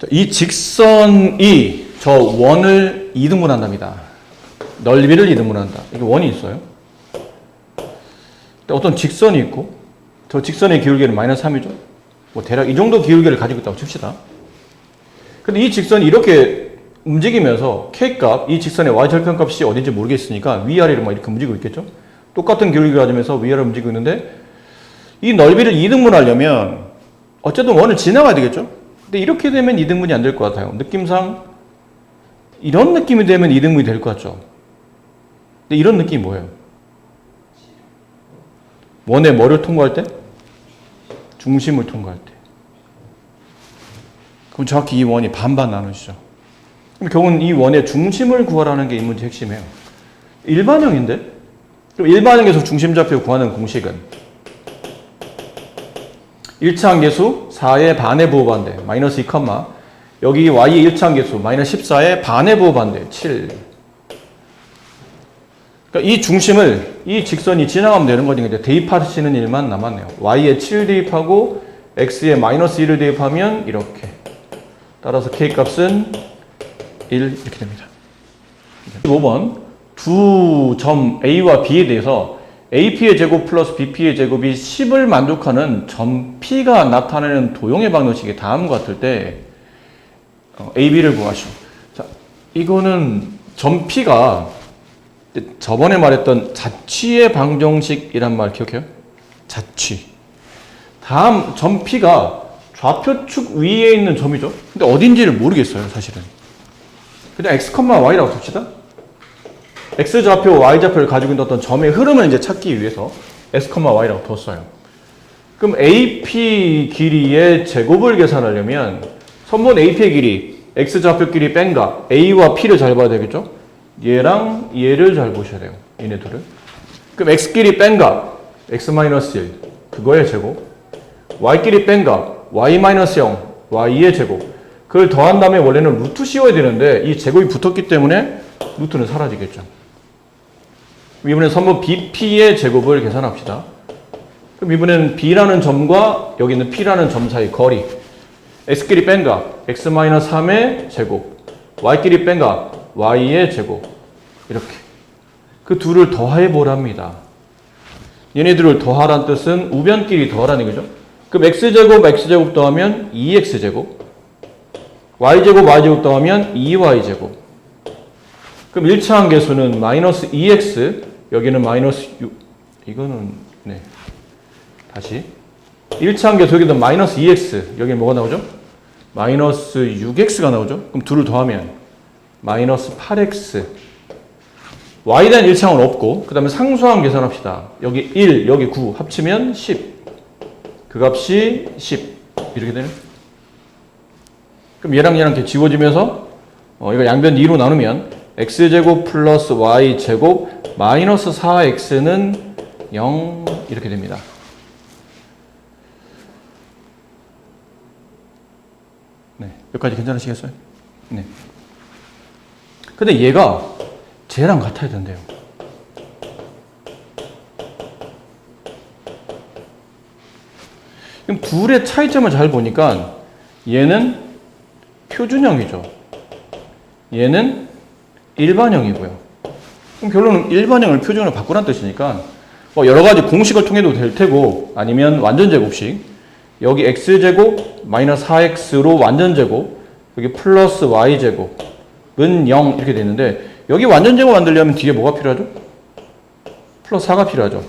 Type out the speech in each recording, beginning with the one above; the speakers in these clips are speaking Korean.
이 직선이 저 원을 2등분한답니다. 넓이를 2등분한다. 이게 원이 있어요. 어떤 직선이 있고 저 직선의 기울기는 마이너스 3이죠. 뭐 대략 이 정도 기울기를 가지고 있다고 칩시다. 근데 이 직선이 이렇게 움직이면서 K값, 이 직선의 Y절편값이 어딘지 모르겠으니까 위아래로 막 이렇게 움직이고 있겠죠. 똑같은 기울기를 가지면서 위아래로 움직이고 있는데 이 넓이를 2등분하려면 어쨌든 원을 지나가야 되겠죠. 근데 이렇게 되면 2등분이 안 될 것 같아요. 느낌상 이런 느낌이 되면 2등분이 될 것 같죠. 근데 이런 느낌이 뭐예요? 원의 뭐를 통과할 때? 중심을 통과할 때. 그럼 정확히 이 원이 반반 나누시죠. 그럼 결국은 이 원의 중심을 구하라는 게 이 문제 핵심이에요. 일반형인데? 그럼 일반형에서 중심좌표 구하는 공식은 1차항계수 4의 반의 부호반대 마이너스 2, 여기 y의 1차항계수 마이너스 14의 반의 부호반대 7. 그러니까 이 중심을 이 직선이 지나가면 되는 거니까 대입하시는 일만 남았네요. y에 7 대입하고 x에 마이너스 1을 대입하면 이렇게. 따라서 k값은 1 이렇게 됩니다. 5번 두 점 A와 B에 대해서 AP의 제곱 플러스 BP의 제곱이 10을 만족하는 점 P가 나타내는 도형의 방정식이 다음과 같을 때 AB를 구하시오. 자, 이거는 점 P가 저번에 말했던 자취의 방정식이란 말 기억해요? 자취. 다음 점 P가 좌표축 위에 있는 점이죠. 근데 어딘지를 모르겠어요, 사실은. 그냥 x, y라고 둡시다. x좌표, y좌표를 가지고 있는 어떤 점의 흐름을 이제 찾기 위해서 x, y라고 뒀어요. 그럼 AP 길이의 제곱을 계산하려면 선분 AP의 길이, x좌표 길이 뺀가 A와 P를 잘 봐야 되겠죠? 얘랑 얘를 잘 보셔야 돼요. 얘네 둘을. 그럼 x끼리 뺀가 x-1 그거의 제곱, y끼리 뺀가 y-0 y의 제곱, 그걸 더한 다음에 원래는 루트 씌워야 되는데 이 제곱이 붙었기 때문에 루트는 사라지겠죠. 이번엔 선분 BP의 제곱을 계산합시다. 그럼 이번에는 B라는 점과 여기 있는 P라는 점 사이 거리, x끼리 뺀가 x-3의 제곱, y끼리 뺀가 y의 제곱, 이렇게 그 둘을 더해 보랍니다. 얘네들을 더하란 뜻은 우변끼리 더하라는 거죠. 그럼 x제곱 x제곱 더하면 2x제곱, y제곱 y제곱 더하면 2y제곱. 그럼 1차 함계수는 마이너스 2x, 여기는 마이너스 6, 이거는 네 다시 1차 함계수 여기는 마이너스 2x, 여기는 뭐가 나오죠? 마이너스 6x가 나오죠. 그럼 둘을 더하면 마이너스 8x. y에 대한 1차항은 없고 그 다음에 상수항 계산합시다. 여기 1, 여기 9 합치면 10. 그 값이 10 이렇게 되네. 그럼 얘랑 이렇게 지워지면서 이거 양변 2로 나누면 x제곱 플러스 y제곱 마이너스 4x는 0 이렇게 됩니다. 네, 여기까지 괜찮으시겠어요? 네. 근데 얘가 쟤랑 같아야 된대요. 그럼 둘의 차이점을 잘 보니까 얘는 표준형이죠. 얘는 일반형이고요. 그럼 결론은 일반형을 표준형으로 바꾸라는 뜻이니까 여러 가지 공식을 통해도 될 테고 아니면 완전제곱식, 여기 x제곱 마이너스 4x로 완전제곱, 여기 플러스 y제곱은 0 이렇게 되는데 여기 완전제곱 만들려면 뒤에 뭐가 필요하죠? 플러스 4가 필요하죠.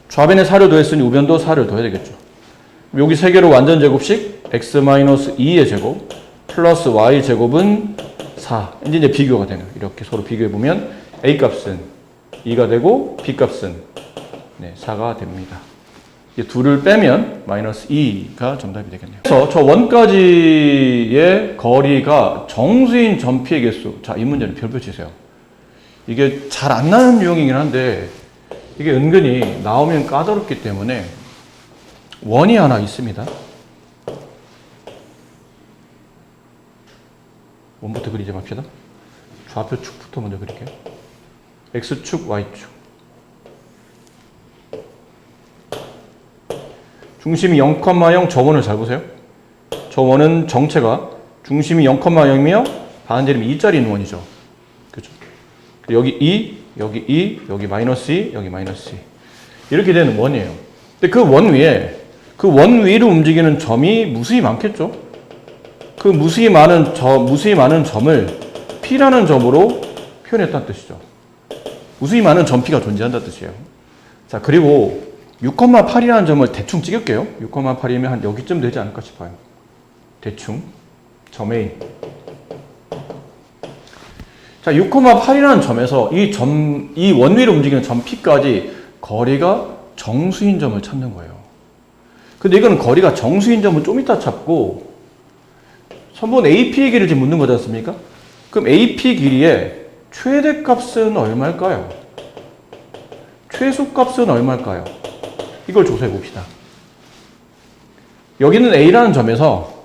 좌변에 4를 더했으니 우변도 4를 더해야 되겠죠. 여기 세 개로 완전제곱식 x-2의 제곱 플러스 y제곱은 4. 이제 비교가 되네요. 이렇게 서로 비교해보면 A값은 2가 되고 B값은 4가 됩니다. 이 둘을 빼면 마이너스 2가 정답이 되겠네요. 그래서 저 원까지의 거리가 정수인 점 P의 개수. 자, 이 문제는 별표 치세요. 이게 잘 안 나는 유형이긴 한데 이게 은근히 나오면 까다롭기 때문에 원이 하나 있습니다. 원부터 그리지 맙시다. 좌표축부터 먼저 그릴게요. X축, Y축. 중심이 0,0 저 원을 잘 보세요. 저 원은 정체가 중심이 0,0이며 반지름이 2짜리 있는 원이죠. 그죠? 여기 2, 여기 2, 여기 마이너스 2, 여기 마이너스 2. 이렇게 되는 원이에요. 근데 그 원 위에, 그 원 위로 움직이는 점이 무수히 많겠죠? 그 무수히 많은 점을 P라는 점으로 표현했다는 뜻이죠. 무수히 많은 점 P가 존재한다는 뜻이에요. 자, 그리고 6,8이라는 점을 대충 찍을게요. 6,8이면 한 여기쯤 되지 않을까 싶어요. 대충. 점 A. 자, 6,8이라는 점에서 이 원 위로 움직이는 점 P까지 거리가 정수인 점을 찾는 거예요. 근데 이거는 거리가 정수인 점은 좀 이따 찾고, 선분 AP의 길이를 지금 묻는 거지 않습니까? 그럼 AP 길이의 최대값은 얼마일까요? 최소값은 얼마일까요? 이걸 조사해 봅시다. 여기는 A라는 점에서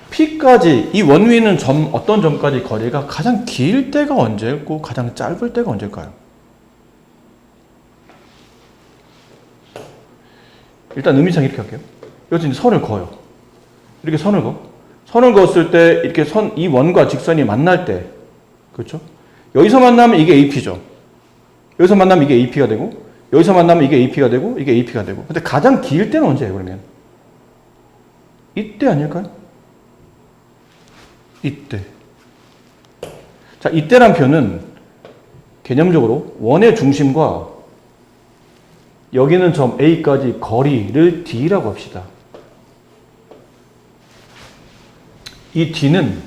P까지, 이 원 위에 있는 점, 어떤 점까지 거리가 가장 길 때가 언제일고 가장 짧을 때가 언제일까요? 일단 의미상 이렇게 할게요. 여기서 이제 선을 그어요. 이렇게 선을 그어. 선을 그었을 때 이렇게 이 원과 직선이 만날 때, 그렇죠? 여기서 만나면 이게 AP죠. 여기서 만나면 이게 AP가 되고, 여기서 만나면 이게 AP가 되고, 이게 AP가 되고. 근데 가장 길 때는 언제예요, 그러면? 이때 아닐까요? 이때. 자, 이때란 표현은 개념적으로 원의 중심과 여기는 점 A까지 거리를 D라고 합시다. 이 D는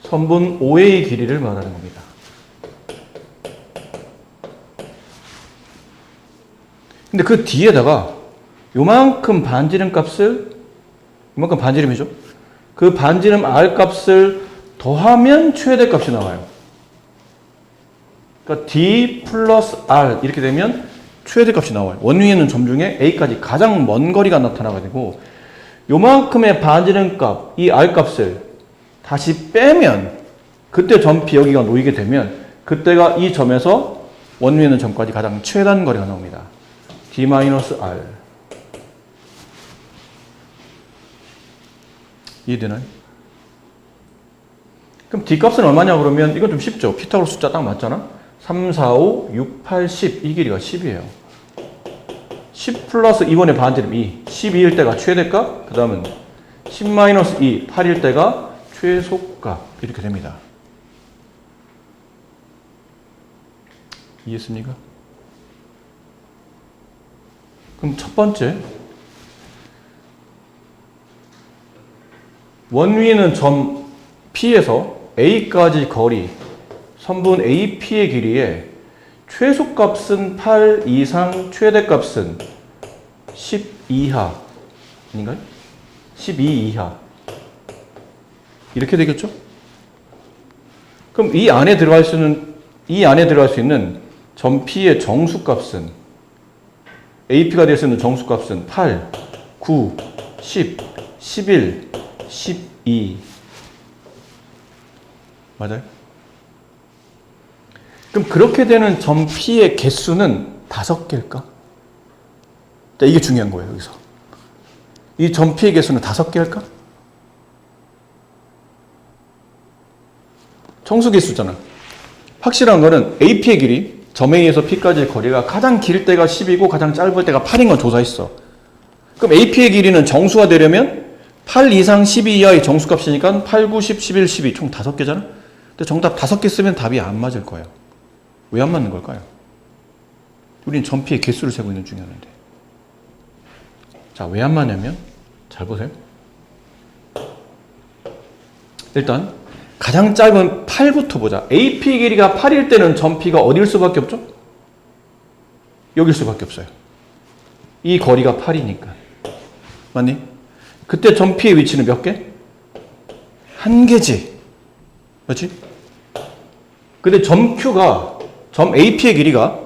선분 OA의 길이를 말하는 겁니다. 근데 그 D에다가 요만큼 반지름 값을, 요만큼 반지름이죠? 그 반지름 R 값을 더하면 최대값이 나와요. 그러니까 D 플러스 R 이렇게 되면 최대값이 나와요. 원 위에 있는 점 중에 A까지 가장 먼 거리가 나타나게 되고, 요만큼의 반지름 값, 이 R 값을 다시 빼면, 그때 점 P 여기가 놓이게 되면 그때가 이 점에서 원 위에 있는 점까지 가장 최단 거리가 나옵니다. D-R. 이해되나요? 그럼 D값은 얼마냐 그러면 이건 좀 쉽죠. 피타고라스 숫자 딱 맞잖아. 3, 4, 5, 6, 8, 10. 이 길이가 10이에요. 10 플러스 2번의 반지름 2. 12일 때가 최대값. 그 다음은 10 마이너스 2. 8일 때가 최소값. 이렇게 됩니다. 이해했습니까? 그럼 첫 번째. 원 위에는 점 P에서 A까지 거리, 선분 AP의 길이에 최소값은 8 이상, 최대값은 10 이하. 아닌가요? 12 이하. 이렇게 되겠죠? 그럼 이 안에 들어갈 수 있는 점 P의 정수값은, AP가 될 수 있는 정수값은 8, 9, 10, 11, 12. 맞아요? 그럼 그렇게 되는 점 P의 개수는 5개일까? 이게 중요한 거예요, 여기서. 이 점 P의 개수는 5개일까? 정수 개수잖아. 확실한 거는 AP의 길이, 점 A에서 P까지의 거리가 가장 길 때가 10이고 가장 짧을 때가 8인 건 조사했어. 그럼 AP의 길이는 정수가 되려면 8 이상 12 이하의 정수값이니까 8, 9, 10, 11, 12 총 5개잖아. 근데 정답 5개 쓰면 답이 안 맞을 거예요. 왜 안 맞는 걸까요? 우리는 점 P의 개수를 세고 있는 중이었는데. 자, 왜 안 맞냐면, 잘 보세요. 일단 가장 짧은 8부터 보자. AP 길이가 8일 때는 점 P가 어디일 수밖에 없죠? 여길 수밖에 없어요. 이 거리가 8이니까. 맞니? 그때 점 P의 위치는 몇 개? 1개지. 그렇지? 근데 점 Q가, 점 AP의 길이가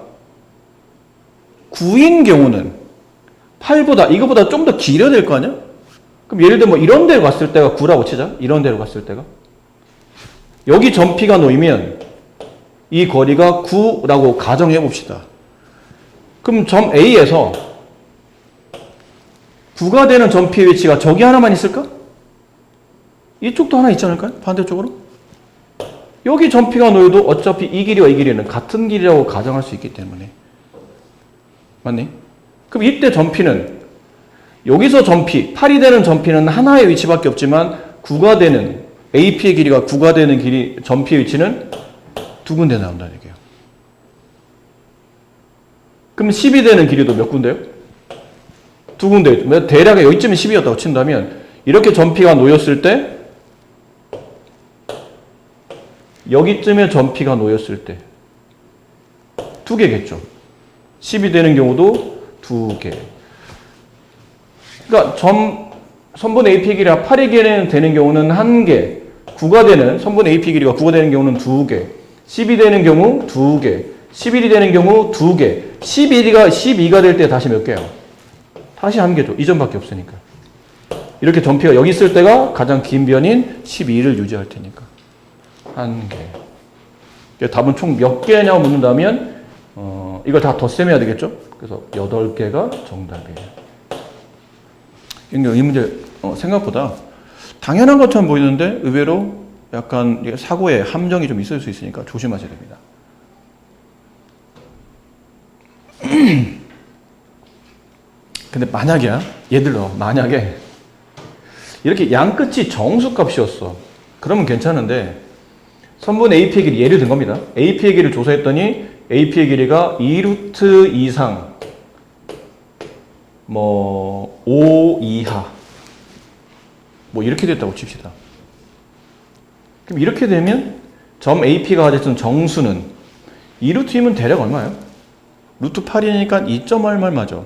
9인 경우는 8보다, 이거보다 좀 더 길어야 될 거 아니야? 그럼 예를 들어 뭐 이런 데로 갔을 때가 9라고 치자. 이런 데로 갔을 때가. 여기 점 P가 놓이면 이 거리가 9라고 가정해 봅시다. 그럼 점 A에서 9가 되는 점피의 위치가 저기 하나만 있을까? 이쪽도 하나 있지 않을까요? 반대쪽으로? 여기 점피가 놓여도 어차피 이 길이와 이 길이는 같은 길이라고 가정할 수 있기 때문에. 맞니? 그럼 이때 점피는 여기서 점피, 8이 되는 점피는 하나의 위치밖에 없지만 9가 되는 AP의 길이가 9가 되는 길이 점피의 위치는 두 군데 나온다는 얘기예요. 그럼 10이 되는 길이도 몇 군데요? 두 군데. 대략 여기쯤이 10이었다고 친다면 이렇게 점피가 놓였을 때 여기쯤에 점피가 놓였을 때 두 개겠죠. 10이 되는 경우도 두 개. 그러니까 선분 AP 길이가 8이 되는 경우는 한 개, 9가 되는 선분 AP 길이가 9가 되는 경우는 두 개, 10이 되는 경우 두 개, 11이 되는 경우 두 개, 12가 될 때 다시 몇 개요? 다시 한 개죠. 이전밖에 없으니까. 이렇게 점피가 여기 있을 때가 가장 긴 변인 12를 유지할 테니까. 한 개. 답은 총 몇 개냐고 묻는다면 이걸 다 덧셈해야 되겠죠? 그래서 8개가 정답이에요. 이 문제 생각보다 당연한 것처럼 보이는데 의외로 약간 사고에 함정이 좀 있을 수 있으니까 조심하셔야 됩니다. 근데 만약이야, 만약에 이렇게 양 끝이 정수값이었어. 그러면 괜찮은데 선분 AP의 길이 예를 든 겁니다. AP의 길이를 조사했더니 AP의 길이가 2루트 이상 5 이하 이렇게 됐다고 칩시다. 그럼 이렇게 되면 점 AP가 가졌던 정수는 2루트이면 대략 얼마예요? 루트 8이니까 2점 얼마죠?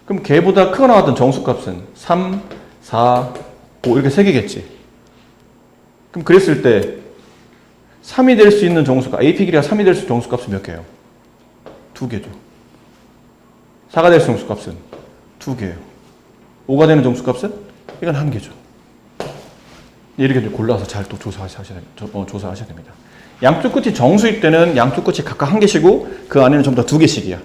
그럼 걔보다 크게 나왔던 정수값은 3, 4, 5 이렇게 3개겠지. 그럼 그랬을 때 3이 될 수 있는 정수값, AP 길이가 3이 될 수 있는 정수값은 몇 개예요? 2개죠. 4가 될 수 있는 정수값은 2개예요. 5가 되는 정수값은? 이건 1개죠. 이렇게 골라서 잘 또 조사하셔야 됩니다. 양쪽 끝이 정수일 때는 양쪽 끝이 각각 1개씩이고 그 안에는 전부 다 2개씩이야.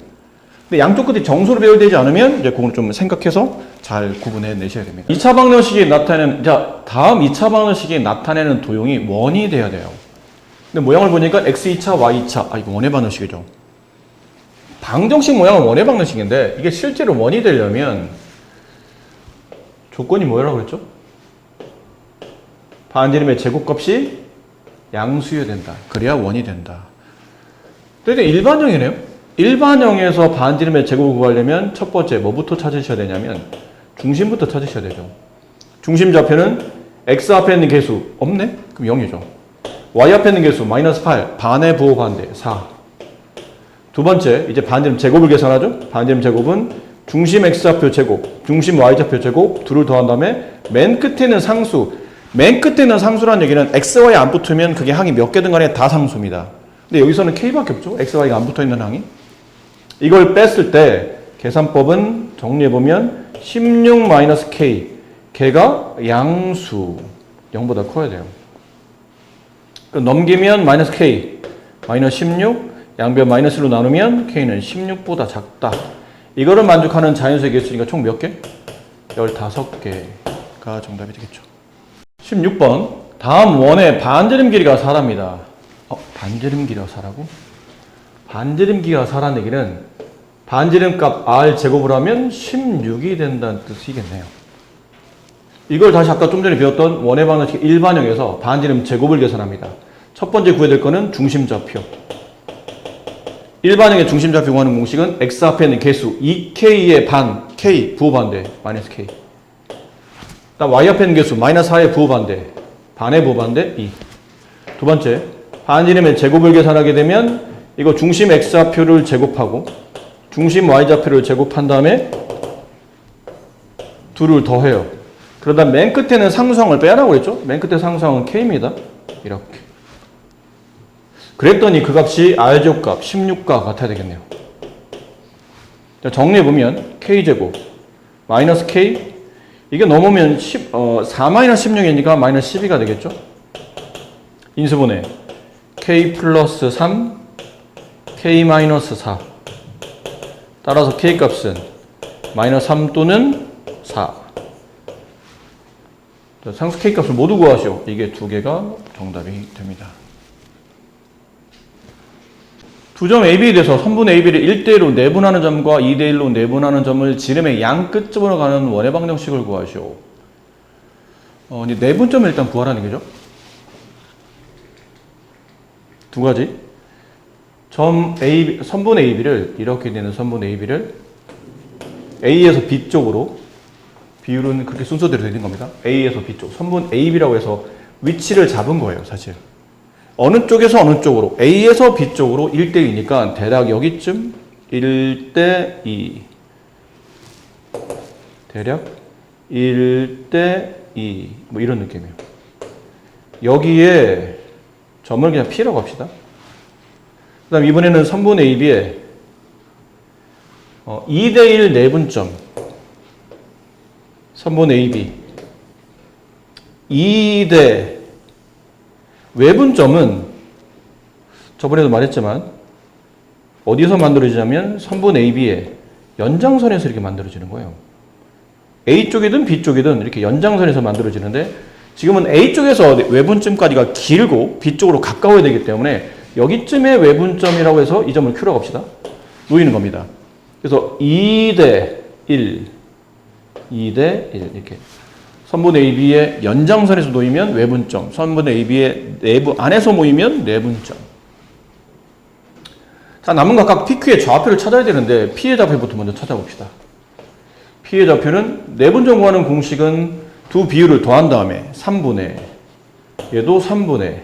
근데 양쪽 끝이 정수로 배열되지 않으면 이제 그걸 좀 생각해서 잘 구분해 내셔야 됩니다. 2차 방정식이 나타내는, 다음 2차 방정식이 나타내는 도형이 원이 돼야 돼요. 근데 모양을 보니까 X2차, Y2차. 이거 원의 방정식이죠. 방정식 모양은 원의 방정식인데 이게 실제로 원이 되려면 조건이 뭐라고 그랬죠? 반지름의 제곱값이 양수여야 된다. 그래야 원이 된다. 근데 일반형이네요. 일반형에서 반지름의 제곱을 구하려면 첫 번째 뭐부터 찾으셔야 되냐면 중심부터 찾으셔야 되죠. 중심 좌표는 X 앞에 있는 개수 없네? 그럼 0이죠. Y 앞에 있는 개수 마이너스 8, 반의 부호 반대 4. 두 번째, 이제 반지름 제곱을 계산하죠. 반지름 제곱은 중심 X좌표 제곱, 중심 Y좌표 제곱 둘을 더한 다음에 맨 끝에 있는 상수. 맨 끝에 있는 상수라는 얘기는 X, Y 안 붙으면 그게 항이 몇 개든 간에 다 상수입니다. 근데 여기서는 K밖에 없죠. X, Y가 안 붙어 있는 항이. 이걸 뺐을 때 계산법은 정리해보면 16-K. 걔가 양수. 0보다 커야 돼요. 넘기면 마이너스 K, 마이너스 16, 양변 마이너스로 나누면 K는 16보다 작다. 이거를 만족하는 자연수의 개수니까 총 몇 개? 15개가 정답이 되겠죠. 16번. 다음 원의 반지름 길이가 4랍니다. 반지름 길이가 4라고? 반지름 길이가 4라는 얘기는 반지름 값 R 제곱을 하면 16이 된다는 뜻이겠네요. 이걸 다시 아까 좀 전에 배웠던 원의 방정식 일반형에서 반지름 제곱을 계산합니다. 첫 번째 구해야 될 거는 중심좌표. 일반형의 중심좌표 구하는 공식은 X 앞에 있는 개수 2K의 반, K, 부호반대, 마이너스 K. 그다음 Y 앞에 있는 개수 마이너스 4의 부호반대, 반의 부호반대 2. 두 번째, 반지름의 제곱을 계산하게 되면 이거 중심 X좌표를 제곱하고 중심 Y좌표를 제곱한 다음에 둘을 더해요. 그러다 맨 끝에는 상수항을 빼라고 했죠? 맨 끝에 상수항은 K입니다. 이렇게. 그랬더니 그 값이 R제곱값 16과 같아야 되겠네요. 정리해보면 K제곱 마이너스 K 이게 넘으면 4-16이니까 마이너스 12가 되겠죠? 인수분해 K 플러스 3 K 마이너스 4 따라서 K 값은 마이너스 3 또는 4. 자, 상수 K값을 모두 구하시오. 이게 두 개가 정답이 됩니다. 두 점 AB에 대해서 선분 AB를 1대1로 내분하는 점과 2대1로 내분하는 점을 지름의 양 끝점으로 가는 원의 방정식을 구하시오. 이제 내분점을 일단 구하라는 거죠. 두 가지. 점 A, 선분 AB를, 이렇게 되는 선분 AB를 A에서 B 쪽으로, 비율은 그렇게 순서대로 되는 겁니다. A에서 B 쪽, 선분 AB라고 해서 위치를 잡은 거예요, 사실. 어느 쪽에서 어느 쪽으로, A에서 B 쪽으로 1대2니까 대략 여기쯤 1대2. 대략 1대2. 뭐 이런 느낌이에요. 여기에 점을 그냥 P라고 합시다. 그 다음 이번에는 선분 AB에 2대1 내분점. 선분 AB. 2대 외분점은 저번에도 말했지만 어디서 만들어지냐면 선분 AB의 연장선에서 이렇게 만들어지는 거예요. A 쪽이든 B 쪽이든 이렇게 연장선에서 만들어지는데 지금은 A 쪽에서 외분점까지가 길고 B 쪽으로 가까워야 되기 때문에 여기쯤에 외분점이라고 해서 이 점을 Q라고 합시다. 놓이는 겁니다. 그래서 2대 1, 2대 1 이렇게 선분 AB의 연장선에서 놓이면 외분점, 선분 AB의 내부 안에서 모이면 내분점. 자, 남은 각각 PQ의 좌표를 찾아야 되는데 P의 좌표부터 먼저 찾아봅시다. P의 좌표는 내분점 구하는 공식은 두 비율을 더한 다음에 3분의 얘도 3분의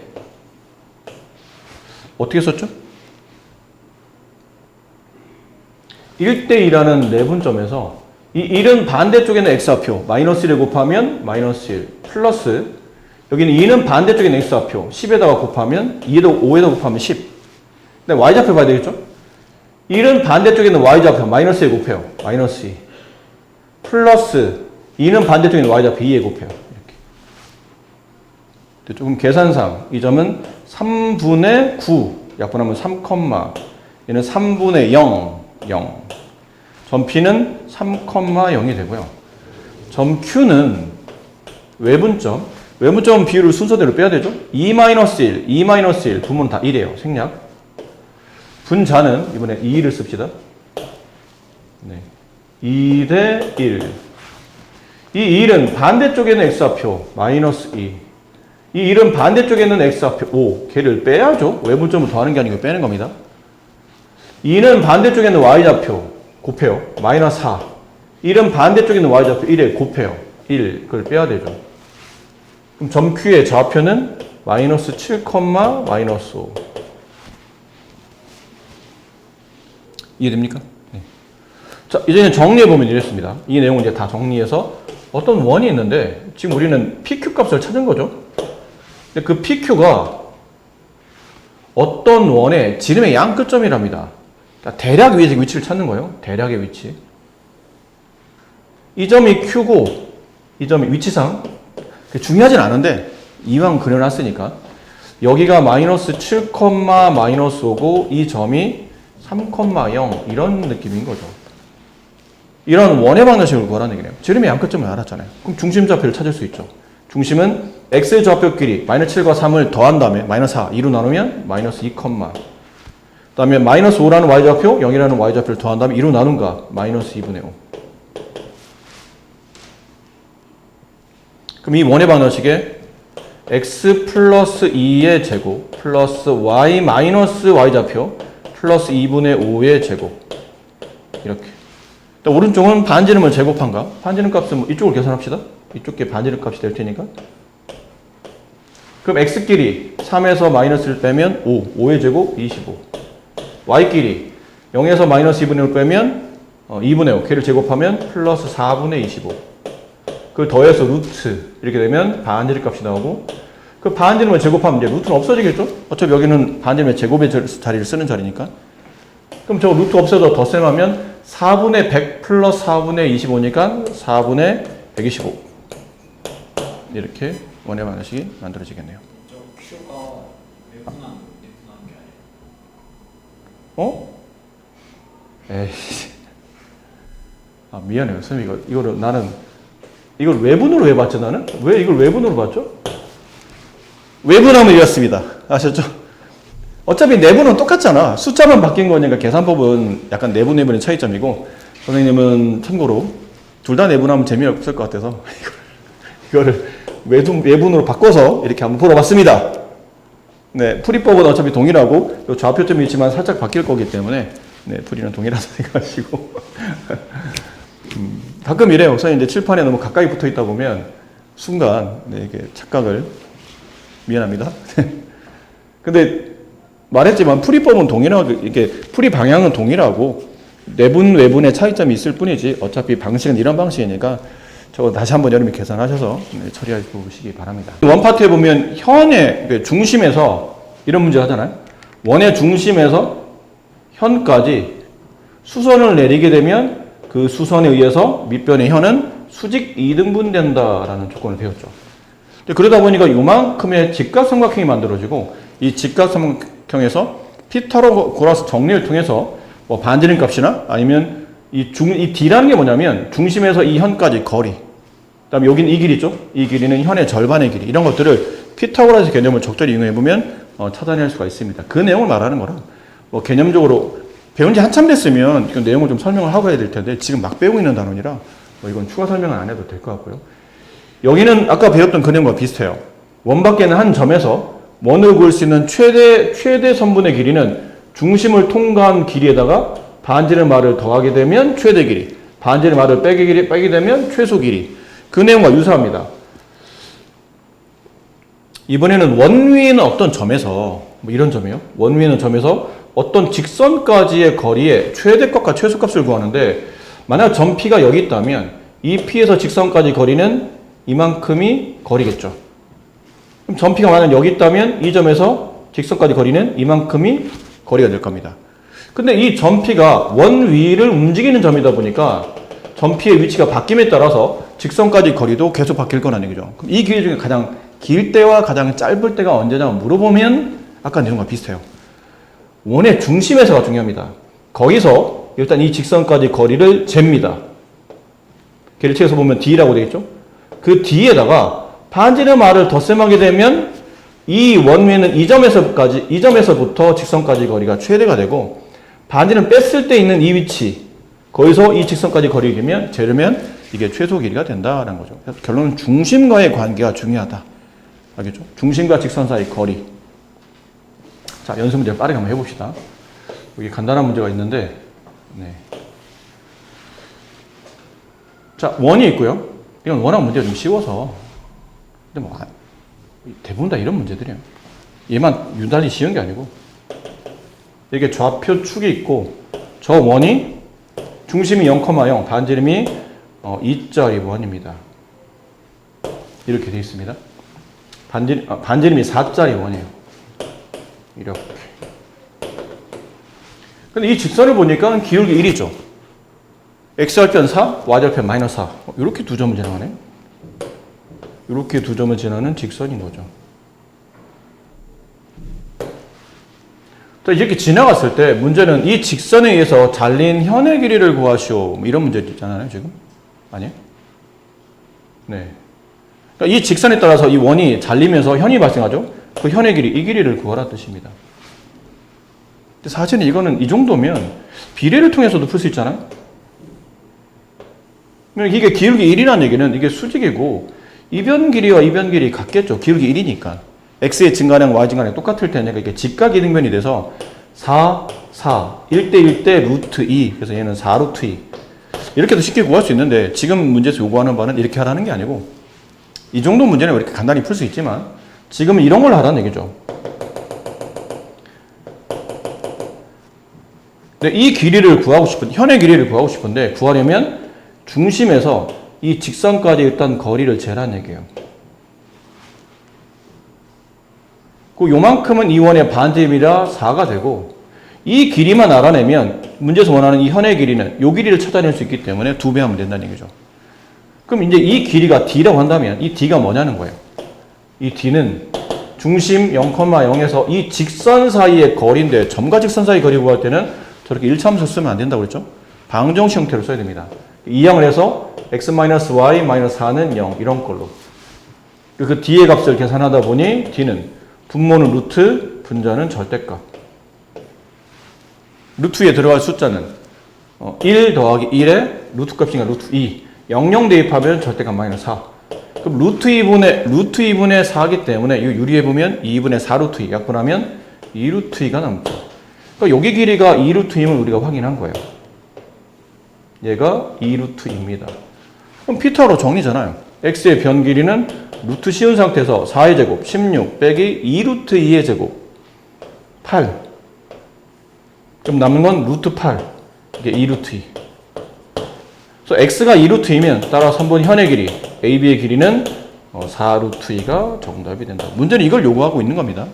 어떻게 썼죠? 1대2라는 내분점에서 이 1은 반대쪽에는 x좌표 마이너스 1을 곱하면 마이너스 1 플러스 여기는 2는 반대쪽에는 x좌표 10에다가 곱하면 2에다 5에다 곱하면 10. 근데 y좌표 봐야 되겠죠? 1은 반대쪽에는 y좌표 마이너스 1 곱해요. 마이너스 2 플러스 2는 반대쪽에는 y좌표 2에 곱해요. 이렇게. 조금 계산상 이 점은 3분의 9 약분하면 3, 얘는 3분의 0 점 P는 3,0이 되고요. 점 Q는 외분점 비율을 순서대로 빼야 되죠. 2-1, 2-1 부문 다 1이에요. 생략. 분자는 이번에 2를 씁시다. 네. 2대 1. 이 1은 반대쪽에는 x좌표 마이너스 2. 이 1은 반대쪽에는 x좌표 5. 걔를 빼야죠. 외분점을 더하는 게 아니고 빼는 겁니다. 2는 반대쪽에는 y좌표 곱해요. 마이너스 4. 1은 반대쪽에 있는 y좌표 1에 곱해요. 1. 그걸 빼야 되죠. 그럼 점 Q의 좌표는 마이너스 7, 마이너스 5. 이해됩니까? 네. 자, 이제는 정리해보면 이랬습니다. 이 내용을 이제 다 정리해서 어떤 원이 있는데 지금 우리는 PQ 값을 찾은 거죠. 근데 그 PQ가 어떤 원의 지름의 양 끝점이랍니다. 대략 위에 지금 위치를 찾는 거예요. 대략의 위치. 이 점이 Q고 이 점이 위치상 중요하진 않은데 이왕 그려놨으니까 여기가 마이너스 7, 마이너스 5고 이 점이 3,0 이런 느낌인 거죠. 이런 원의 방정식을 구하라는 얘기네요. 지름의 양 끝점을 알았잖아요. 그럼 중심 좌표를 찾을 수 있죠. 중심은 X의 좌표끼리 마이너스 7과 3을 더한 다음에 마이너스 4, 2로 나누면 마이너스 2, 그 다음에 마이너스 5라는 y좌표, 0이라는 y좌표를 더한 다음에 2로 나눈가 마이너스 2분의 5. 그럼 이 원의 방정식에 x 플러스 2의 제곱 플러스 y 마이너스 y좌표 플러스 2분의 5의 제곱 이렇게. 오른쪽은 반지름을 제곱한가? 반지름 값은 뭐 이쪽을 계산합시다. 이쪽에 반지름 값이 될 테니까. 그럼 x끼리 3에서 마이너스를 빼면 5의 제곱 25. y끼리 0에서 마이너스 2분의 1을 빼면 2분의 5. 걔를 제곱하면 플러스 4분의 25. 그걸 더해서 루트 이렇게 되면 반지름 값이 나오고 그 반지름을 제곱하면 이제 루트는 없어지겠죠? 어차피 여기는 반지름의 제곱의 자리를 쓰는 자리니까. 그럼 저 루트 없애서 덧셈하면 4분의 100 플러스 4분의 25니까 4분의 125. 이렇게 원의 방정식이 만들어지겠네요. 저 Q가 외분한 게 아니에요. 어? 에이씨. 아, 미안해요. 선생님, 이거를 나는 이걸 외분으로 왜 봤죠, 나는? 왜 이걸 외분으로 봤죠? 외분하면 이렇습니다. 아셨죠? 어차피 내분은 똑같잖아. 숫자만 바뀐 거니까 계산법은 약간 내분, 외분의 차이점이고, 선생님은 참고로 둘 다 내분하면 재미없을 것 같아서 이거를 외분으로 바꿔서 이렇게 한번 풀어봤습니다. 네, 풀이법은 어차피 동일하고 요 좌표점이 있지만 살짝 바뀔 거기 때문에 네, 풀이는 동일하다 생각하시고 가끔 이래요. 선생님 이제 칠판에 너무 가까이 붙어 있다 보면 순간 네, 이게 착각을 미안합니다. 근데 말했지만 풀이법은 동일하고 이게 풀이 방향은 동일하고 내분 외분의 차이점이 있을 뿐이지 어차피 방식은 이런 방식이니까 저거 다시 한번 여러분이 계산하셔서 네, 처리해 보시기 바랍니다. 원파트에 보면 현의 중심에서 이런 문제 하잖아요. 원의 중심에서 현까지 수선을 내리게 되면 그 수선에 의해서 밑변의 현은 수직 2등분 된다라는 조건을 배웠죠. 그러다 보니까 이만큼의 직각삼각형이 만들어지고 이 직각삼각형에서 피타고라스 정리를 통해서 뭐 반지름 값이나 아니면 이 D라는 게 뭐냐면 중심에서 이 현까지 거리, 그다음에 여기는 이 길이죠. 이 길이는 현의 절반의 길이. 이런 것들을 피타고라스 개념을 적절히 이용해 보면 찾아낼 수가 있습니다. 그 내용을 말하는 거라. 뭐 개념적으로 배운 지 한참 됐으면 그 내용을 좀 설명을 하고 해야 될 텐데 지금 막 배우고 있는 단원이라 뭐 이건 추가 설명은 안 해도 될 것 같고요. 여기는 아까 배웠던 그 내용과 비슷해요. 원 밖에는 한 점에서 원을 그을 수 있는 최대 선분의 길이는 중심을 통과한 길이에다가 반지름 r을 더하게 되면 최대 길이, 반지름 r을 빼게 되면 최소 길이. 그 내용과 유사합니다. 이번에는 원 위에 있는 어떤 점에서 뭐 이런 점이에요. 원 위에 있는 점에서 어떤 직선까지의 거리의 최대값과 최소값을 구하는데 만약 점 P가 여기 있다면 이 P에서 직선까지 거리는 이만큼이 거리겠죠. 그럼 점 P가 만약 여기 있다면 이 점에서 직선까지 거리는 이만큼이 거리가 될 겁니다. 근데 이 점 P가 원 위를 움직이는 점이다 보니까 점 P의 위치가 바뀜에 따라서 직선까지 거리도 계속 바뀔 거라는 얘기죠. 그럼 이 길이 중에 가장 길 때와 가장 짧을 때가 언제냐 물어보면 아까 내용과 비슷해요. 원의 중심에서가 중요합니다. 거기서 일단 이 직선까지 거리를 잽니다. 길치에서 보면 D라고 되겠죠? 그 D에다가 반지름 r을 덧셈하게 되면 이 원 위에는 이 점에서부터 직선까지 거리가 최대가 되고 반지름 뺐을 때 있는 이 위치 거기서 이 직선까지 거리를 재르면 이게 최소 길이가 된다라는 거죠. 그래서 결론은 중심과의 관계가 중요하다. 알겠죠? 중심과 직선 사이 거리. 자, 연습 문제 빠르게 한번 해봅시다. 여기 간단한 문제가 있는데, 네. 자, 원이 있고요. 이건 워낙 문제가 좀 쉬워서. 근데 뭐, 대부분 다 이런 문제들이에요. 얘만 유달리 쉬운 게 아니고. 이게 좌표 축이 있고, 저 원이 중심이 0,0, 반지름이 2짜리 원입니다. 이렇게 되어 있습니다. 반지름이 4짜리 원이에요. 이렇게. 근데 이 직선을 보니까 기울기 1이죠. x절편 4, y절편 마이너스 4. 이렇게 두 점을 지나가네. 이렇게 두 점을 지나는 직선인 거죠. 이렇게 지나갔을 때 문제는 이 직선에 의해서 잘린 현의 길이를 구하시오. 이런 문제 있잖아요, 지금. 아니에요? 네. 그러니까 이 직선에 따라서 이 원이 잘리면서 현이 발생하죠. 그 현의 길이, 이 길이를 구하라 뜻입니다. 근데 사실은 이거는 이 정도면 비례를 통해서도 풀 수 있잖아요. 이게 기울기 1이라는 얘기는 이게 수직이고 이변 길이와 이변 길이 같겠죠. 기울기 1이니까. x의 증가량, y 증가량 똑같을 테니까 이게 직각 이등변이 돼서 4, 1대 1대 루트 2. 그래서 얘는 4 루트 2. 이렇게도 쉽게 구할 수 있는데 지금 문제에서 요구하는 바는 이렇게 하라는 게 아니고 이 정도 문제는 이렇게 간단히 풀 수 있지만 지금은 이런 걸 하라는 얘기죠. 근데 이 길이를 현의 길이를 구하고 싶은데 구하려면 중심에서 이 직선까지 일단 거리를 재라는 얘기예요. 그 요만큼은 이 원의 반지름이라 4가 되고 이 길이만 알아내면 문제에서 원하는 이 현의 길이는 이 길이를 찾아낼 수 있기 때문에 2배 하면 된다는 얘기죠. 그럼 이제 이 길이가 D라고 한다면 이 D가 뭐냐는 거예요. 이 D는 중심 0,0에서 이 직선 사이의 거리인데 점과 직선 사이 거리 구할 때는 저렇게 1차함수 쓰면 안 된다고 그랬죠. 방정식 형태로 써야 됩니다. 이항을 해서 x-y-4는 0 이런 걸로. 그 d의 값을 계산하다 보니 d는 분모는 루트, 분자는 절대값. 루트 위에 들어갈 숫자는 1 더하기 1에 루트 값이니까 루트 2. 00 대입하면 절대값 마이너스 4. 그럼 루트 2분의 4이기 때문에 이 유리해 보면 2분의 4 루트 2 약분하면 2 루트 2가 남죠. 그러니까 여기 길이가 2 루트 2임을 우리가 확인한 거예요. 얘가 2 루트 2입니다. 그럼 피타로 정리잖아요. x의 변 길이는 루트 씌운 상태에서 4의 제곱 16 빼기 2 루트 2의 제곱 8. 그럼 남는 건 루트 8. 이게 2 루트 2. 그래서 x가 2 루트 2면 따라서 3번 현의 길이 AB의 길이는 4 루트 2가 정답이 된다. 문제는 이걸 요구하고 있는 겁니다.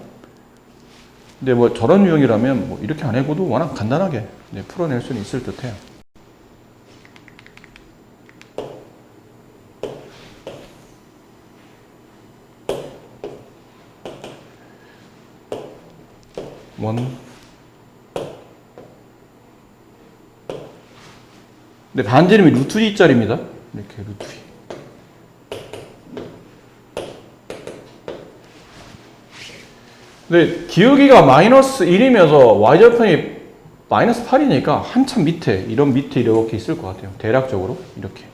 근데 뭐 저런 유형이라면 뭐 이렇게 안 해고도 워낙 간단하게 풀어낼 수는 있을 듯해요. 근데 반지름이 루트 2짜리입니다. 이렇게 루트 2. 근데 기울기가 마이너스 1이면서 y절편이 마이너스 8이니까 한참 밑에 이렇게 있을 것 같아요. 대략적으로 이렇게.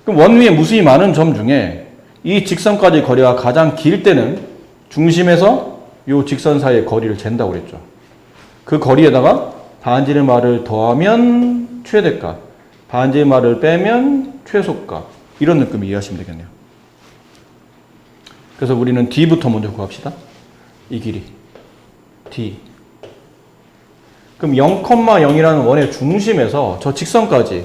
그럼 원 위에 무수히 많은 점 중에 이 직선까지 거리가 가장 길 때는 중심에서 이 직선 사이의 거리를 잰다고 그랬죠. 그 거리에다가 반지름R을 더하면 최대값, 반지름R을 빼면 최소값, 이런 느낌 이해하시면 되겠네요. 그래서 우리는 D부터 먼저 구합시다. 이 길이 D. 그럼 0,0이라는 원의 중심에서 저 직선까지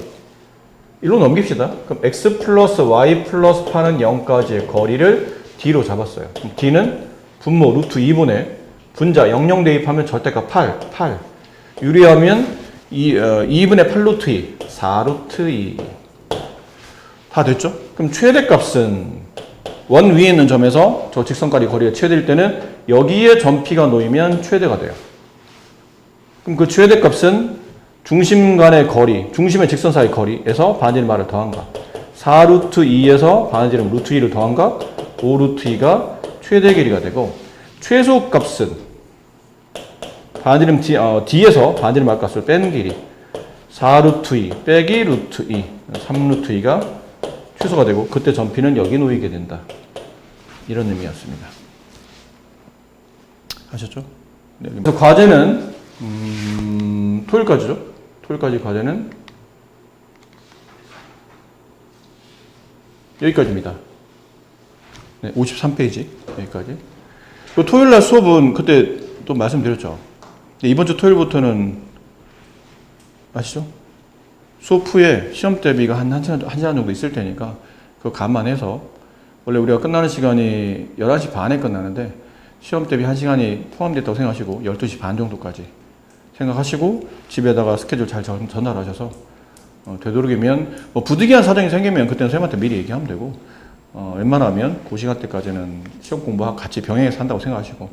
일로 넘깁시다. 그럼 x 플러스 y 플러스 8은 0까지의 거리를 D로 잡았어요. 그럼 D는 분모 루트 2분의 분자 00 대입하면 절대값 8. 유리하면 2분의 8 루트 2, 4 루트 2. 다 됐죠? 그럼 최대값은 원 위에 있는 점에서 저 직선까지 거리가 최대일 때는 여기에 점 P가 놓이면 최대가 돼요. 그럼 그 최대값은 중심 간의 거리, 중심의 직선 사이 거리에서 반지름R을 더한 값. 4 루트 2에서 반지름 루트 2를 더한 값, 5 루트 2가 최대 길이가 되고, 최소값은 반지름 D에서 반지름 R 값을 뺀 길이 4 루트 2 빼기 루트 2, 3 루트 2가 최소가 되고, 그때 점 P는 여기 놓이게 된다. 이런 의미였습니다. 아셨죠? 네, 그래서 과제는 토요일까지죠? 토요일까지 과제는 여기까지입니다. 네, 53페이지 여기까지. 또 토요일날 수업은 그때 또 말씀드렸죠. 이번 주 토요일부터는 아시죠? 수업 후에 시험 대비가 한 시간 정도 있을 테니까 그거 감안해서 원래 우리가 끝나는 시간이 11시 반에 끝나는데 시험 대비 1시간이 포함됐다고 생각하시고 12시 반 정도까지 생각하시고 집에다가 스케줄 잘 전달하셔서 되도록이면 뭐 부득이한 사정이 생기면 그때는 선생님한테 미리 얘기하면 되고 웬만하면 그 시간대까지는 시험 공부하고 같이 병행해서 한다고 생각하시고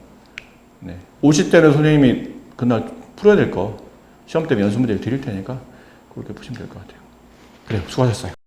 네. 오실 때는 선생님이 그날 풀어야 될 거 시험 대비 연습 문제를 드릴 테니까 그렇게 푸시면 될 것 같아요. 그래요. 수고하셨어요.